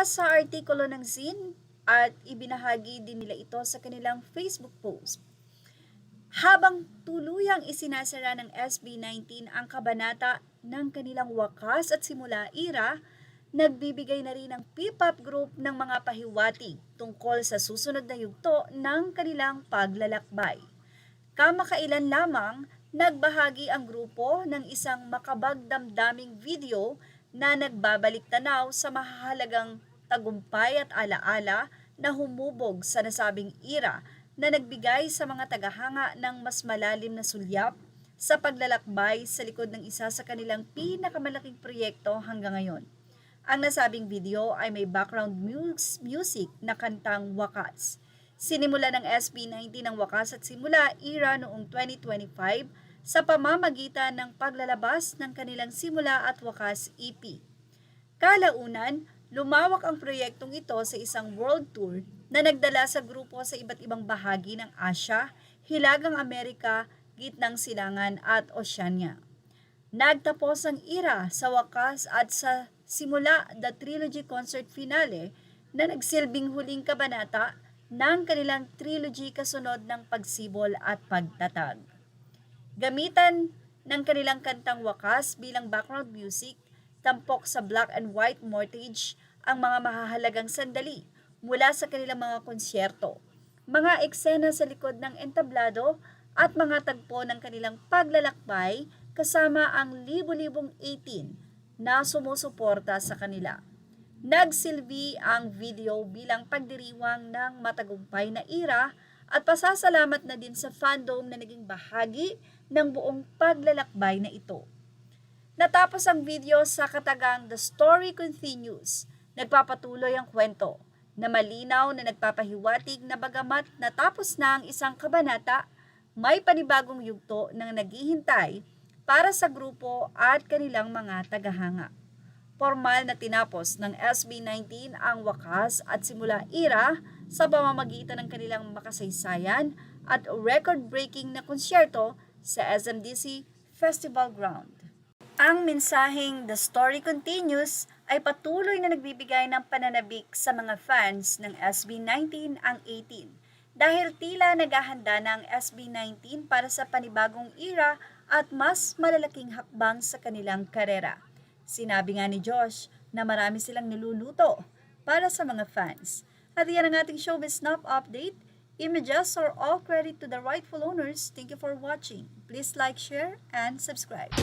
Mula sa artikulo ng Zine at ibinahagi din nila ito sa kanilang Facebook post. Habang tuluyang isinasara ng SB19 ang kabanata ng kanilang wakas at simula era, nagbibigay na rin ang P-pop group ng mga pahiwatig tungkol sa susunod na yugto ng kanilang paglalakbay. Kamakailan lamang, nagbahagi ang grupo ng isang makabagdamdaming video na nagbabalik tanaw sa mahalagang tagumpay at alaala na humubog sa nasabing era na nagbigay sa mga tagahanga ng mas malalim na sulyap sa paglalakbay sa likod ng isa sa kanilang pinakamalaking proyekto hanggang ngayon. Ang nasabing video ay may background music na kantang Wakas. Sinimula ng SB19 ang Wakas at Simula era noong 2025 sa pamamagitan ng paglalabas ng kanilang Simula at Wakas EP. Kalaunan, lumawak ang proyektong ito sa isang world tour na nagdala sa grupo sa iba't ibang bahagi ng Asya, Hilagang Amerika, Gitnang Silangan at Oceania. Nagtapos ang era sa Wakas at sa Simula the Trilogy Concert Finale na nagsilbing huling kabanata ng kanilang trilogy kasunod ng pagsibol at pagtatag. Gamitan ng kanilang kantang Wakas bilang background music, tampok sa black and white mortgage ang mga mahahalagang sandali mula sa kanilang mga konsyerto, mga eksena sa likod ng entablado at mga tagpo ng kanilang paglalakbay kasama ang libu-libong 18 na sumusuporta sa kanila. Nagsilbi ang video bilang pagdiriwang ng matagumpay na era at pasasalamat na din sa fandom na naging bahagi ng buong paglalakbay na ito. Natapos ang video sa katagang The Story Continues. Nagpapatuloy ang kwento na malinaw na nagpapahiwatig na bagamat natapos na ang isang kabanata, may panibagong yugto na naghihintay para sa grupo at kanilang mga tagahanga. Formal na tinapos ng SB19 ang Wakas at Simula era sa pamamagitan ng kanilang makasaysayan at record-breaking na konsyerto sa SMDC Festival Ground. Ang mensaheng The Story Continues ay patuloy na nagbibigay ng pananabik sa mga fans ng SB19 ang 18 dahil tila naghahanda na ang SB19 para sa panibagong era at mas malalaking hakbang sa kanilang karera. Sinabi nga ni Josh na marami silang niluluto para sa mga fans. At yan ang ating Showbiz Snap Update. Images are all credit to the rightful owners. Thank you for watching. Please like, share, and subscribe.